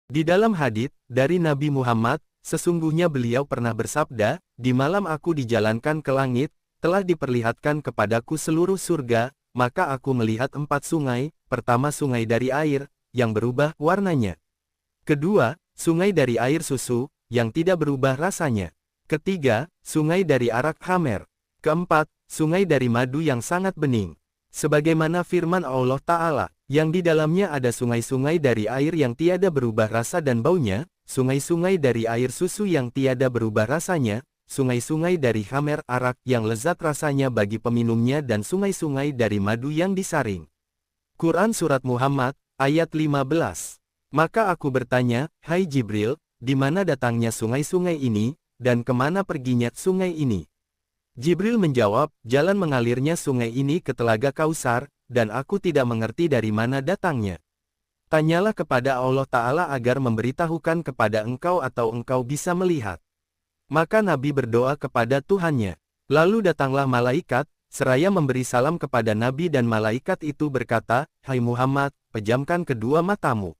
Di dalam hadits dari Nabi Muhammad, sesungguhnya beliau pernah bersabda, di malam aku dijalankan ke langit, telah diperlihatkan kepadaku seluruh surga, maka aku melihat 4 sungai, pertama sungai dari air, yang berubah warnanya. Kedua, sungai dari air susu, yang tidak berubah rasanya. Ketiga, sungai dari arak khamer. Keempat, sungai dari madu yang sangat bening. Sebagaimana firman Allah Ta'ala, yang di dalamnya ada sungai-sungai dari air yang tiada berubah rasa dan baunya, sungai-sungai dari air susu yang tiada berubah rasanya, sungai-sungai dari khamer arak yang lezat rasanya bagi peminumnya dan sungai-sungai dari madu yang disaring. Quran Surat Muhammad, ayat 15. Maka aku bertanya, hai Jibril, di mana datangnya sungai-sungai ini, dan kemana perginya sungai ini? Jibril menjawab, jalan mengalirnya sungai ini ke Telaga Kausar, dan aku tidak mengerti dari mana datangnya. Tanyalah kepada Allah Ta'ala agar memberitahukan kepada engkau atau engkau bisa melihat. Maka Nabi berdoa kepada Tuhannya. Lalu datanglah malaikat, seraya memberi salam kepada Nabi dan malaikat itu berkata, hai Muhammad, pejamkan kedua matamu.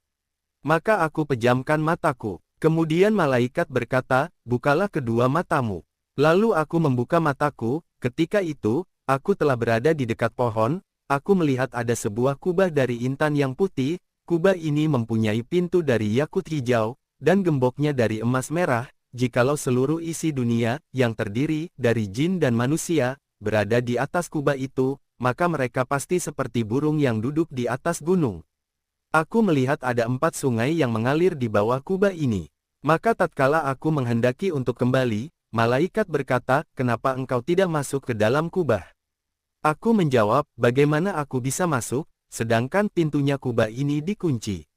Maka aku pejamkan mataku. Kemudian malaikat berkata, bukalah kedua matamu. Lalu aku membuka mataku, ketika itu, aku telah berada di dekat pohon, aku melihat ada sebuah kubah dari intan yang putih, kubah ini mempunyai pintu dari yakut hijau, dan gemboknya dari emas merah, jikalau seluruh isi dunia, yang terdiri dari jin dan manusia, berada di atas kubah itu, maka mereka pasti seperti burung yang duduk di atas gunung. Aku melihat ada 4 sungai yang mengalir di bawah kubah ini. Maka tatkala aku menghendaki untuk kembali, malaikat berkata, kenapa engkau tidak masuk ke dalam kubah? Aku menjawab, bagaimana aku bisa masuk, sedangkan pintunya kubah ini dikunci?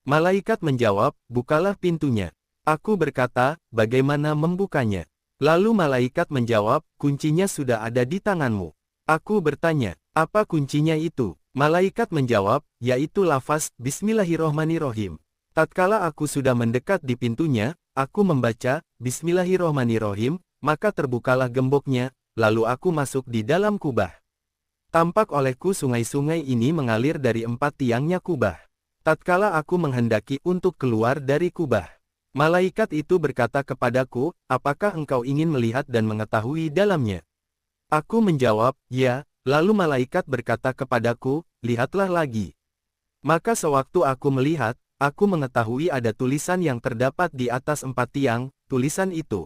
Malaikat menjawab, bukalah pintunya. Aku berkata, bagaimana membukanya? Lalu malaikat menjawab, kuncinya sudah ada di tanganmu. Aku bertanya, apa kuncinya itu? Malaikat menjawab, yaitu lafaz, Bismillahirrohmanirrohim. Tatkala aku sudah mendekat di pintunya, aku membaca, Bismillahirrohmanirrohim, maka terbukalah gemboknya, lalu aku masuk di dalam kubah. Tampak olehku sungai-sungai ini mengalir dari 4 tiangnya kubah. Tatkala aku menghendaki untuk keluar dari kubah, malaikat itu berkata kepadaku, apakah engkau ingin melihat dan mengetahui dalamnya? Aku menjawab, ya, lalu malaikat berkata kepadaku, lihatlah lagi. Maka sewaktu aku melihat, aku mengetahui ada tulisan yang terdapat di atas 4 tiang, tulisan itu.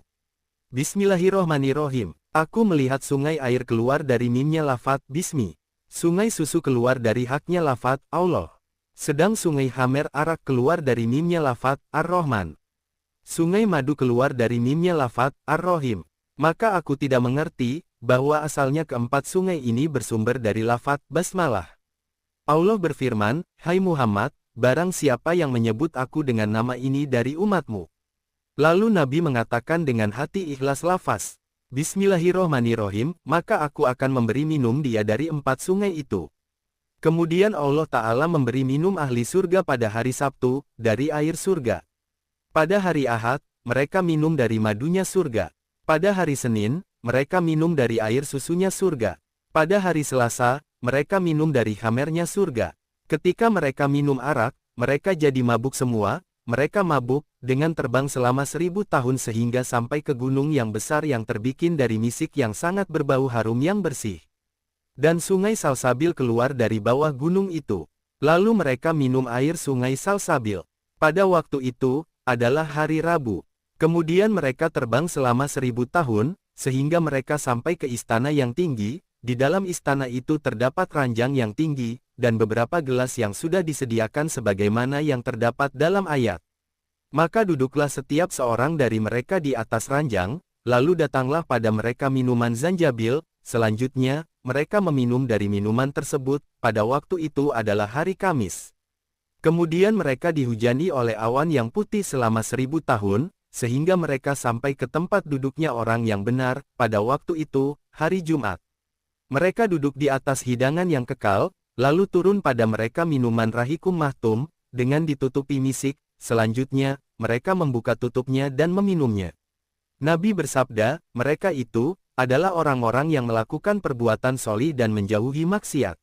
Bismillahirrohmanirrohim. Aku melihat sungai air keluar dari mimnya lafaz Bismi. Sungai susu keluar dari haknya lafaz Allah. Sedang sungai khamer arak keluar dari mimnya lafaz Ar-Rahman. Sungai madu keluar dari mimnya lafaz Ar-Rahim. Maka aku tidak mengerti, bahwa asalnya keempat sungai ini bersumber dari lafaz Basmalah. Allah berfirman, hai Muhammad, barang siapa yang menyebut aku dengan nama ini dari umatmu. Lalu Nabi mengatakan dengan hati ikhlas lafaz Bismillahirrohmanirrohim, maka aku akan memberi minum dia dari 4 sungai itu. Kemudian Allah Ta'ala memberi minum ahli surga pada hari Sabtu, dari air surga. Pada hari Ahad, mereka minum dari madunya surga. Pada hari Senin, mereka minum dari air susunya surga. Pada hari Selasa, mereka minum dari khamernya surga. Ketika mereka minum arak, mereka jadi mabuk semua. Mereka mabuk, dengan terbang selama 1000 tahun sehingga sampai ke gunung yang besar yang terbikin dari misik yang sangat berbau harum yang bersih. Dan sungai Salsabil keluar dari bawah gunung itu. Lalu mereka minum air sungai Salsabil. Pada waktu itu, adalah hari Rabu. Kemudian mereka terbang selama 1000 tahun, sehingga mereka sampai ke istana yang tinggi. Di dalam istana itu terdapat ranjang yang tinggi, dan beberapa gelas yang sudah disediakan sebagaimana yang terdapat dalam ayat. Maka duduklah setiap seorang dari mereka di atas ranjang, lalu datanglah pada mereka minuman zanjabil, selanjutnya, mereka meminum dari minuman tersebut, pada waktu itu adalah hari Kamis. Kemudian mereka dihujani oleh awan yang putih selama 1000 tahun, sehingga mereka sampai ke tempat duduknya orang yang benar, pada waktu itu, hari Jumat. Mereka duduk di atas hidangan yang kekal, lalu turun pada mereka minuman rahikum mahtum, dengan ditutupi misik, selanjutnya, mereka membuka tutupnya dan meminumnya. Nabi bersabda, mereka itu, adalah orang-orang yang melakukan perbuatan solih dan menjauhi maksiat.